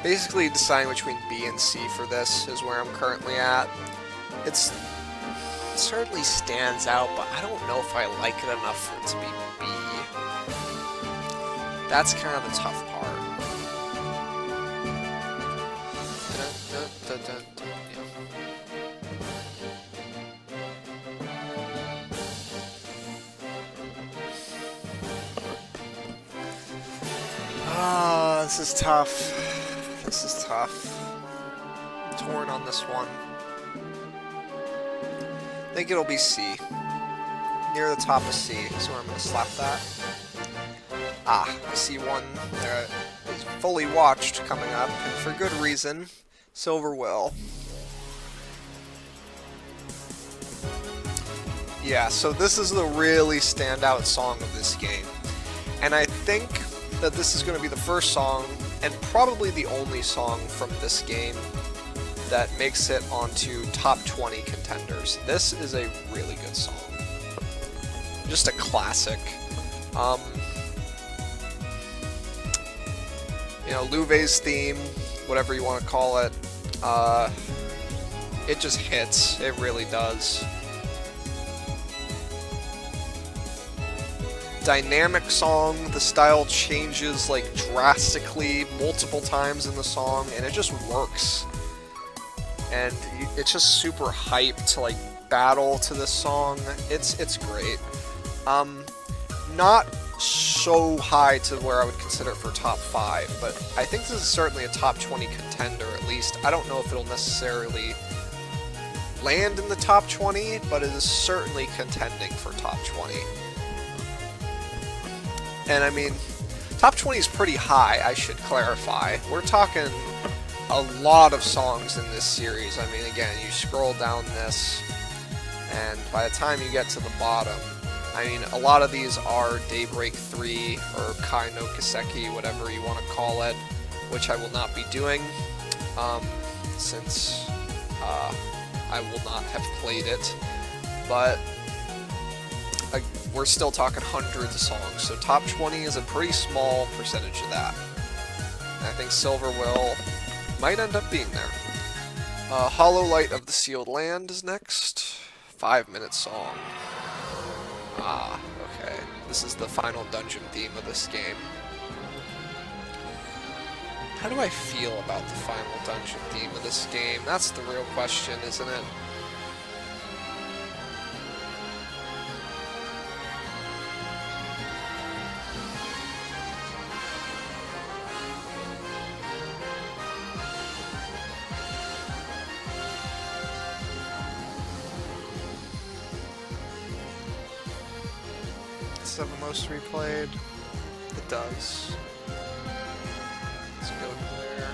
Basically, deciding between B and C for this is where I'm currently at. It certainly stands out, but I don't know if I like it enough for it to be B. That's kind of the tough part. Ah, this is tough. This is tough. I'm torn on this one. I think it'll be C. Near the top of C is where I'm going to slap that. Ah, I see one that is fully watched coming up, and for good reason. Silver Will. Yeah, so this is the really standout song of this game. And I think that this is going to be the first song, and probably the only song from this game, that makes it onto top 20 contenders. This is a really good song. Just a classic. You know, Louve's theme, whatever you want to call it, it just hits. It really does. Dynamic song, the style changes like drastically multiple times in the song, and it just works. And it's just super hype to like battle to this song. It's great. Not so high to where I would consider it for top 5, but I think this is certainly a top 20 contender at least. I don't know if it'll necessarily land in the top 20, but it is certainly contending for top 20. And I mean, top 20 is pretty high, I should clarify. We're talking a lot of songs in this series. I mean, again, you scroll down this, and by the time you get to the bottom, I mean, a lot of these are Daybreak 3, or Kai no Kiseki, whatever you want to call it, which I will not be doing, since I will not have played it. But we're still talking hundreds of songs, so top 20 is a pretty small percentage of that. And I think Silver Will might end up being there. Hollow Light of the Sealed Land is next. 5-minute song. Ah, okay. This is the final dungeon theme of this game. How do I feel about the final dungeon theme of this game? That's the real question, isn't it? Does it have the most replayed? It does. Let's go there.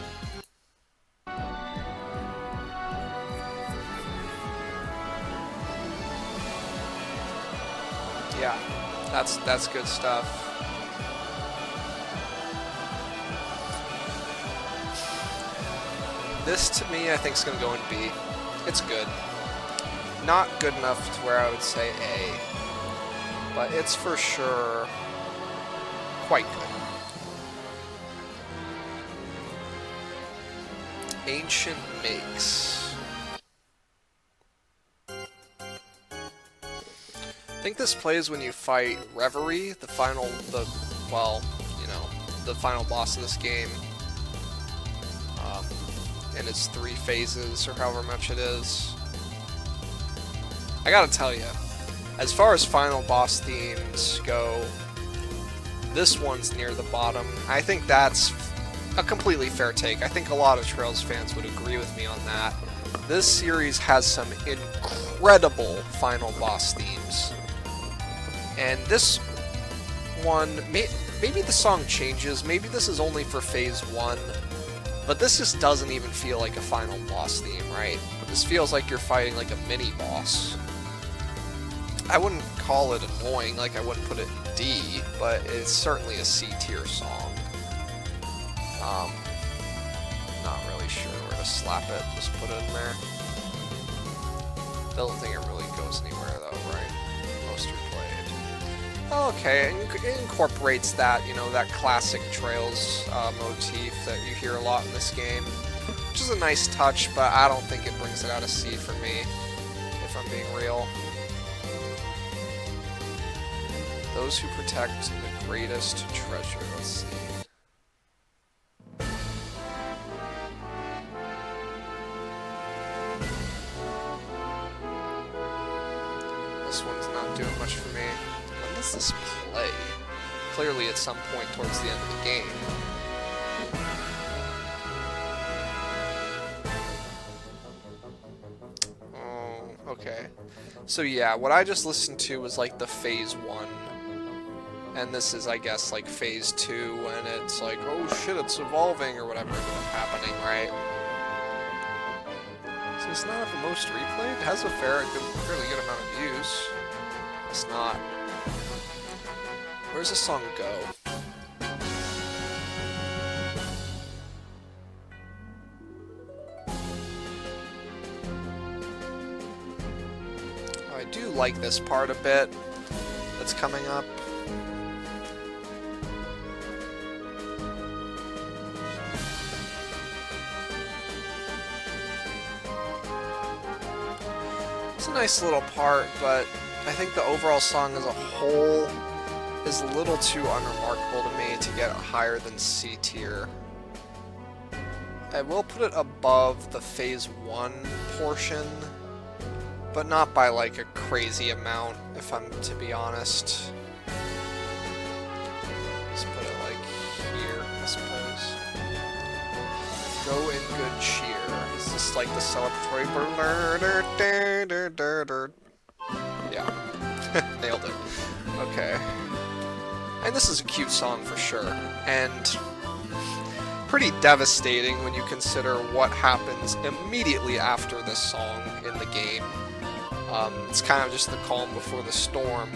Yeah, that's good stuff. This to me, I think is gonna go in B. It's good. Not good enough to where I would say A, but it's for sure quite good. Ancient Makes. I think this plays when you fight Reverie, the final boss of this game. In its 3 phases, or however much it is. I gotta tell you, as far as final boss themes go, this one's near the bottom. I think that's a completely fair take. I think a lot of Trails fans would agree with me on that. This series has some incredible final boss themes. And this one, maybe the song changes, maybe this is only for Phase 1, but this just doesn't even feel like a final boss theme, right? This feels like you're fighting like a mini-boss. I wouldn't call it annoying, like I wouldn't put it in D, but it's certainly a C-tier song. Not really sure where to slap it, just put it in there. Don't think it really goes anywhere though, right? Most replayed. Okay, it incorporates that, you know, that classic Trails motif that you hear a lot in this game, which is a nice touch, but I don't think it brings it out of C for me, if I'm being real. Those who protect the greatest treasure. Let's see. This one's not doing much for me. When does this play? Clearly at some point towards the end of the game. Oh, okay. So yeah, what I just listened to was like the Phase 1. And this is, I guess, like Phase 2, and it's like, oh shit, it's evolving, or whatever ended up happening, right? So it's not the most replayed? It has a fairly good amount of views. It's not. Where's the song go? Oh, I do like this part a bit that's coming up. It's a nice little part, but I think the overall song as a whole is a little too unremarkable to me to get it higher than C tier. I will put it above the Phase 1 portion, but not by like a crazy amount, if I'm to be honest. Let's put it like here, I suppose. Go in good cheer. Is this like the celebratory? Yeah. Nailed it. Okay. And this is a cute song for sure. And pretty devastating when you consider what happens immediately after this song in the game. It's kind of just the calm before the storm.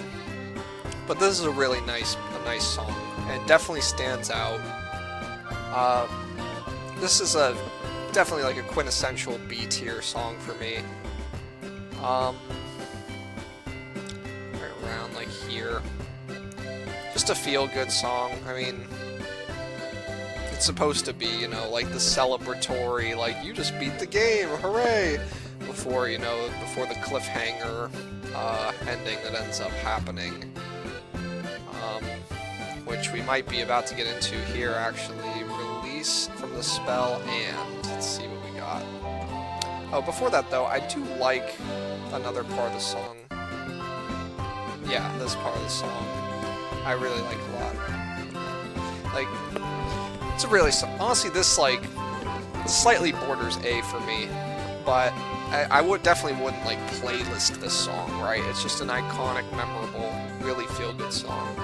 But this is a really nice song. And definitely stands out. This is definitely like a quintessential B tier song for me. Right around like here. Just a feel good song. I mean, it's supposed to be, you know, like the celebratory, like, you just beat the game, hooray! Before, you know, before the cliffhanger ending that ends up happening. Which we might be about to get into here, actually. Release from the spell, and let's see what we got. Oh, before that, though, I do like another part of the song. Yeah, this part of the song. I really like a lot. Like, it's a really... Honestly, this, like, slightly borders A for me, but I would definitely wouldn't, like, playlist this song, right? It's just an iconic, memorable, really feel-good song.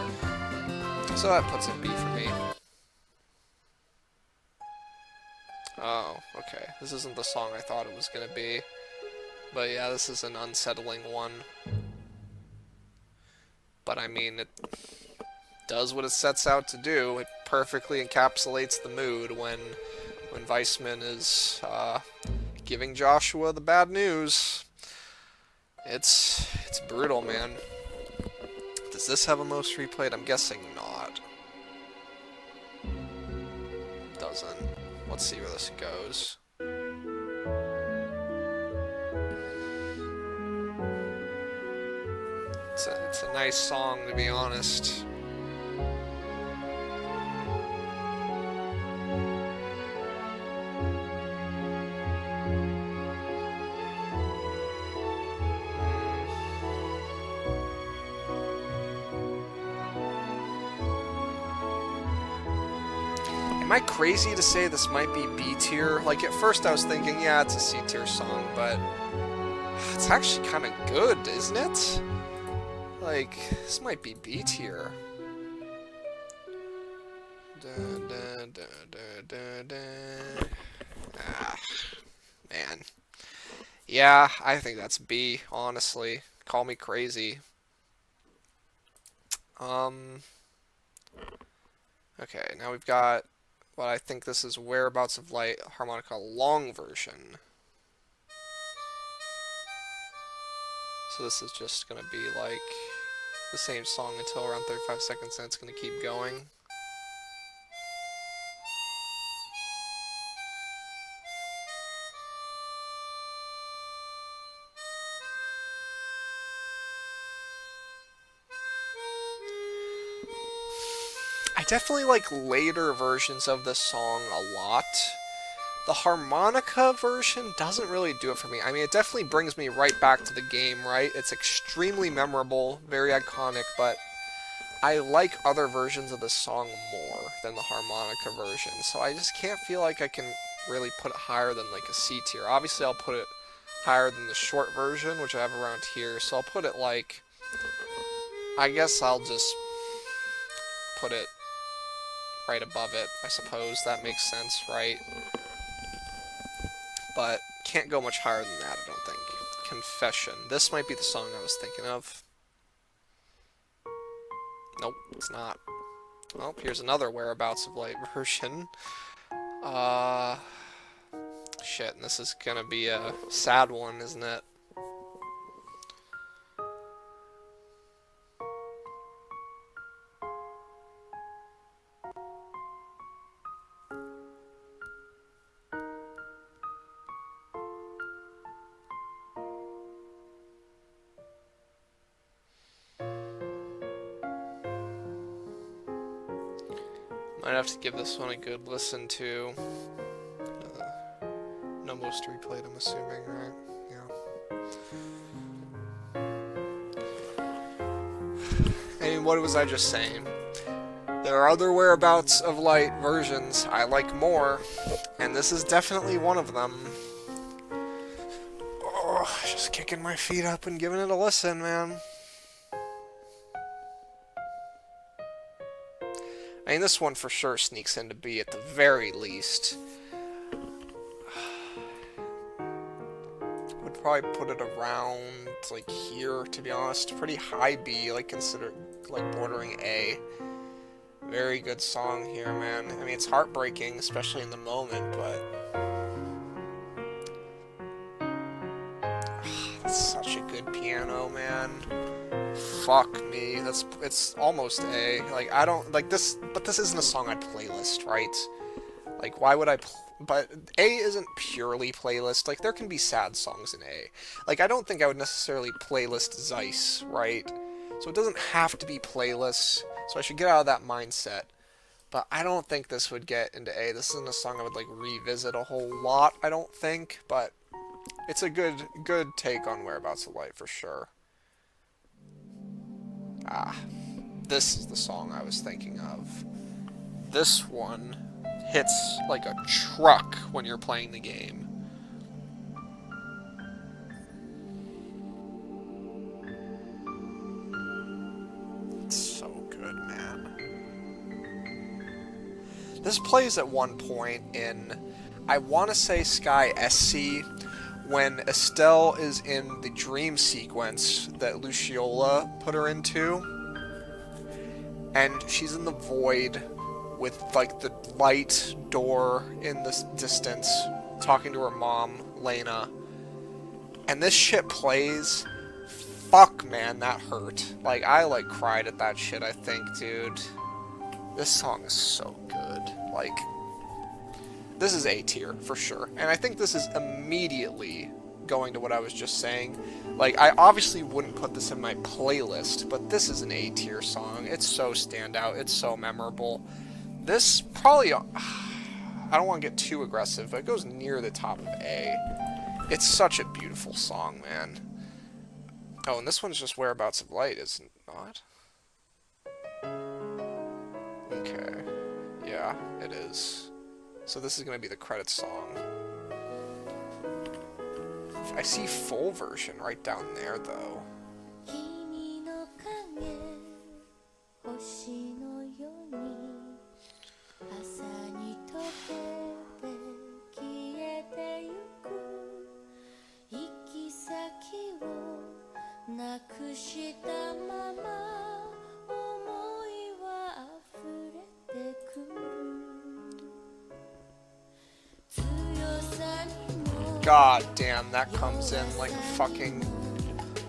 So that puts it B for me. Oh, okay. This isn't the song I thought it was gonna be. But yeah, this is an unsettling one. But I mean, it does what it sets out to do. It perfectly encapsulates the mood when Weissman is giving Joshua the bad news. It's brutal, man. Does this have a most replayed? I'm guessing not. Doesn't. Let's see where this goes. It's a nice song, to be honest. Am I crazy to say this might be B tier? Like, at first I was thinking, yeah, it's a C tier song, but it's actually kind of good, isn't it? Like, this might be B tier. Ah, man. Yeah, I think that's B, honestly. Call me crazy. Okay, now we've got what I think this is Whereabouts of Light harmonica long version. So this is just going to be like the same song until around 35 seconds, and it's going to keep going. I definitely like later versions of this song a lot. The harmonica version doesn't really do it for me. I mean, it definitely brings me right back to the game, right? It's extremely memorable, very iconic, but I like other versions of the song more than the harmonica version, so I just can't feel like I can really put it higher than like a C tier. Obviously, I'll put it higher than the short version, which I have around here, so I'll put it like... I guess I'll just put it right above it, I suppose. That makes sense, right? But can't go much higher than that, I don't think. Confession. This might be the song I was thinking of. Nope, it's not. Well, here's another Whereabouts of Light version. Shit, and this is gonna be a sad one, isn't it? Might have to give this one a good listen to. No most replayed, I'm assuming, right? Yeah. I mean, what was I just saying? There are other Whereabouts of Light versions I like more, and this is definitely one of them. Oh, just kicking my feet up and giving it a listen, man. I mean, this one for sure sneaks into B at the very least. Would probably put it around, like, here, to be honest. Pretty high B, like, considered, like, bordering A. Very good song here, man. I mean, it's heartbreaking, especially in the moment, but... That's such a good piano, man. Fuck me. It's almost A. Like, I don't like this, but this isn't a song I'd playlist, right? Like, why would I... But A isn't purely playlist. Like, there can be sad songs in A. Like, I don't think I would necessarily playlist Zeiss, right? So it doesn't have to be playlists. So I should get out of that mindset. But I don't think this would get into A. This isn't a song I would, like, revisit a whole lot, I don't think. But it's a good take on Whereabouts of Light, for sure. Ah, this is the song I was thinking of. This one hits like a truck when you're playing the game. It's so good, man. This plays at one point in, I want to say Sky SC, when Estelle is in the dream sequence that Luciola put her into, and she's in the void with like the light door in the distance, talking to her mom, Lena, and this shit plays. Fuck, man, that hurt. Like, I like cried at that shit, I think, dude. This song is so good. Like, this is A tier, for sure. And I think this is immediately going to what I was just saying. Like, I obviously wouldn't put this in my playlist, but this is an A tier song. It's so standout. It's so memorable. This probably... I don't want to get too aggressive, but it goes near the top of A. It's such a beautiful song, man. Oh, and this one's just Whereabouts of Light, is it not? Okay. Yeah, it is. So this is going to be the credits song. I see full version right down there, though. God damn, that comes in like a fucking...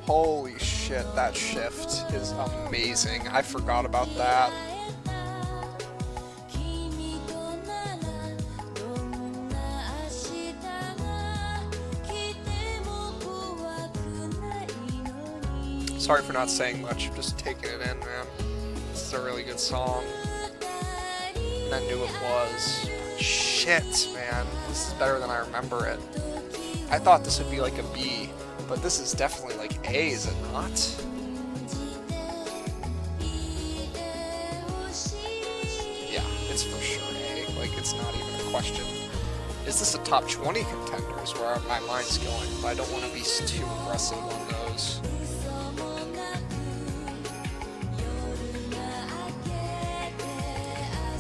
Holy shit, that shift is amazing. I forgot about that. Sorry for not saying much, I'm just taking it in, man. This is a really good song. And I knew it was. Shit, man. This is better than I remember it. I thought this would be like a B, but this is definitely like A, is it not? Yeah, it's for sure A. Like, it's not even a question. Is this a top 20 contender is where my mind's going, but I don't want to be too aggressive on those.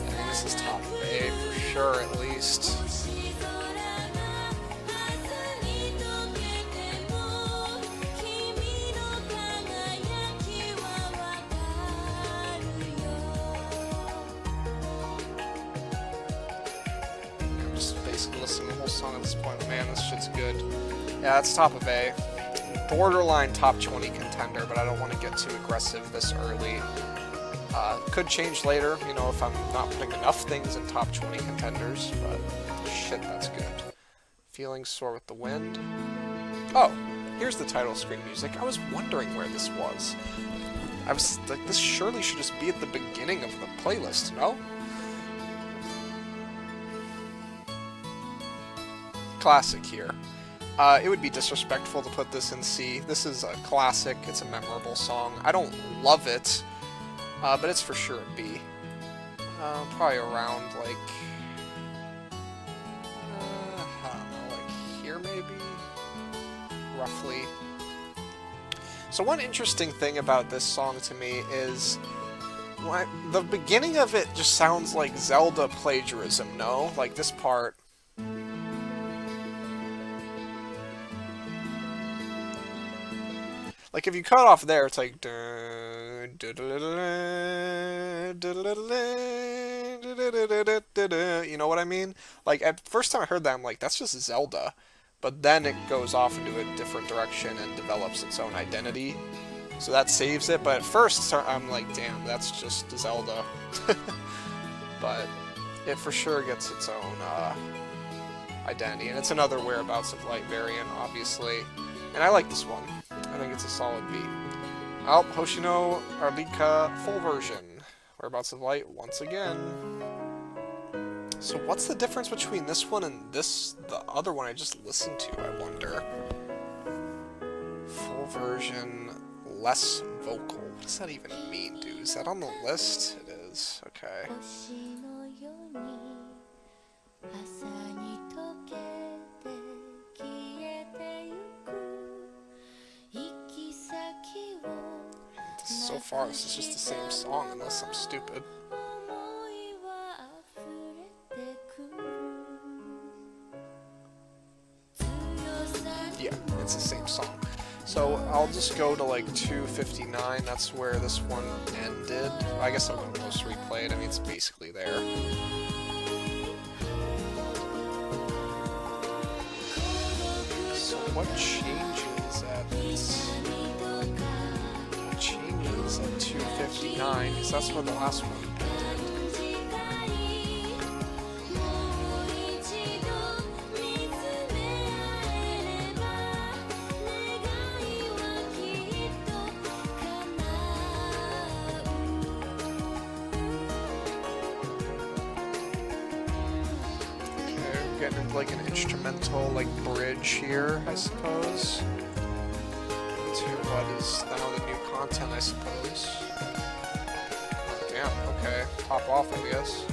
I think this is top of A for sure, at least. Listen to the whole song at this point, man, this shit's good. Yeah, it's top of A. Borderline top 20 contender, but I don't want to get too aggressive this early. Could change later, you know, if I'm not putting enough things in top 20 contenders, but shit, that's good. Feeling Sore with the Wind. Oh, here's the title screen music. I was wondering where this was. I was like, this surely should just be at the beginning of the playlist, no? Classic here. It would be disrespectful to put this in C. This is a classic. It's a memorable song. I don't love it, but it's for sure a B. Probably around, like... I don't know, like here maybe? Roughly. So one interesting thing about this song to me is... the beginning of it just sounds like Zelda plagiarism, no? Like this part... Like, if you cut off there, it's like... You know what I mean? Like, at first time I heard that, I'm like, that's just Zelda. But then it goes off into a different direction and develops its own identity. So that saves it, but at first I'm like, damn, that's just Zelda. But it for sure gets its own identity, and it's another Whereabouts of Light variant, obviously. And I like this one. I think it's a solid B. Oh, Hoshino Arlika full version. Whereabouts of Light once again. So what's the difference between this one and this, the other one I just listened to, I wonder? Full version, less vocal. What does that even mean, dude? Is that on the list? It is. Okay. So far, this is just the same song, unless I'm stupid. Yeah, it's the same song. So I'll just go to like 259. That's where this one ended. I guess I'll go most replayed. I mean, it's basically there. So what changes at changes at 259? Because that's where the last one ended. Getting into like an instrumental like bridge here, I suppose, to what is now the new content, I suppose. Damn, okay. Top off, I guess.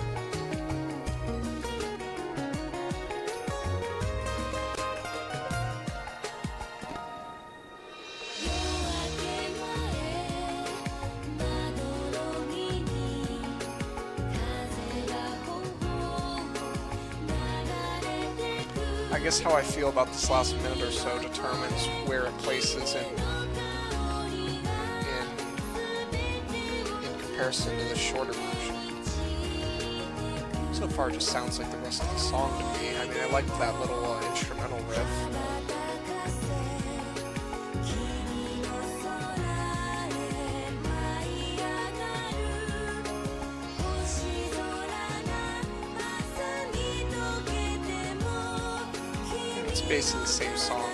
I guess how I feel about this last minute or so determines where it places in comparison to the shorter version. So far, it just sounds like the rest of the song to me. I mean, I like that little instrumental riff. Basically the same song.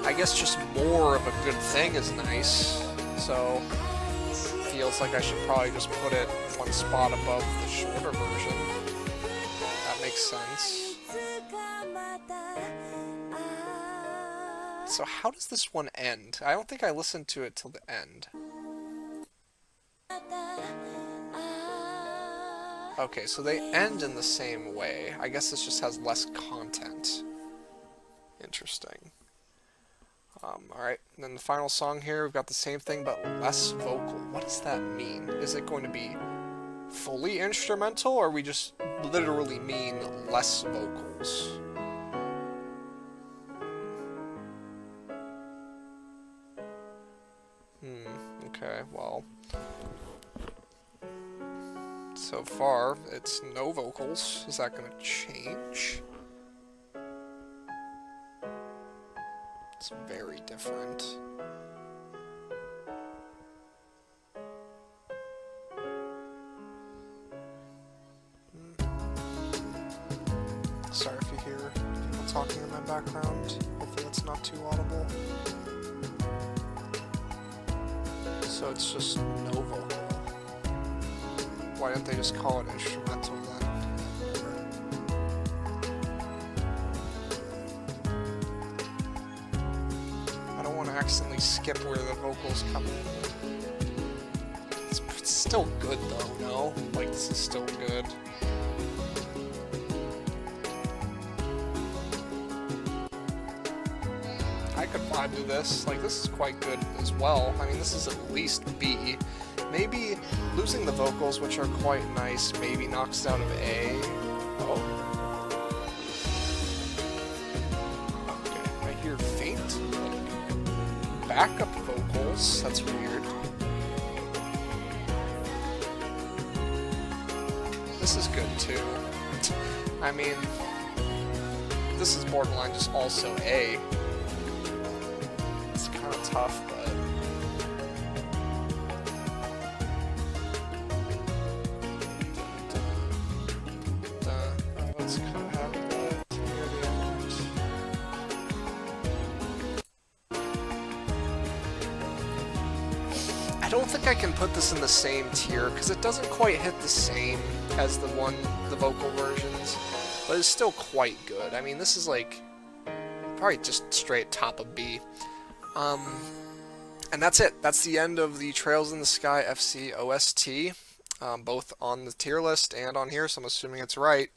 I guess just more of a good thing is nice. So feels like I should probably just put it one spot above the shorter version. That makes sense. So how does this one end? I don't think I listened to it till the end. Okay, so they end in the same way. I guess this just has less content. Interesting. Alright, and then the final song here, we've got the same thing but less vocal. What does that mean? Is it going to be fully instrumental, or we just literally mean less vocals? Okay, well. So far, it's no vocals. Is that going to change? It's very different. Sorry if you hear people talking in my background. Hopefully it's not too audible. So it's just no vocal. Why didn't they just call it instrumental then? Accidentally skip where the vocals come in. It's still good though, no? Like, this is still good. I could vibe to this. Like, this is quite good as well. I mean, this is at least B. Maybe losing the vocals, which are quite nice, maybe knocks it out of A. Oh. Okay, I hear faint backup vocals. That's weird. This is good too. I mean, this is borderline just also A. It's kind of tough, but I don't think I can put this in the same tier because it doesn't quite hit the same as the vocal versions, but it's still quite good. I mean, this is like probably just straight top of B. And that's it. That's the end of the Trails in the Sky FC OST, both on the tier list and on here, so I'm assuming it's right.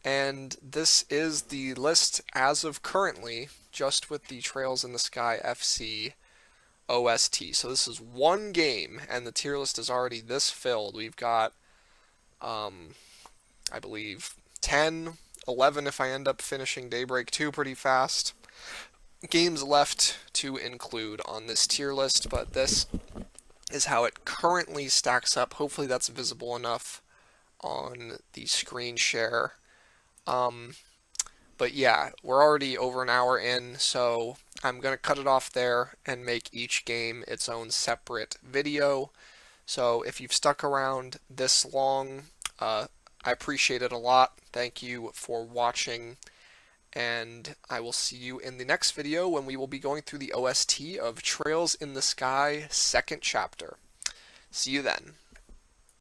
And this is the list as of currently, just with the Trails in the Sky FC OST. So this is one game, and the tier list is already this filled. We've got, I believe, 10, 11 if I end up finishing Daybreak 2 pretty fast. Games left to include on this tier list, but this is how it currently stacks up. Hopefully that's visible enough on the screen share. But yeah, we're already over an hour in, so I'm going to cut it off there and make each game its own separate video. So if you've stuck around this long, I appreciate it a lot. Thank you for watching, and I will see you in the next video when we will be going through the OST of Trails in the Sky 2nd chapter. See you then.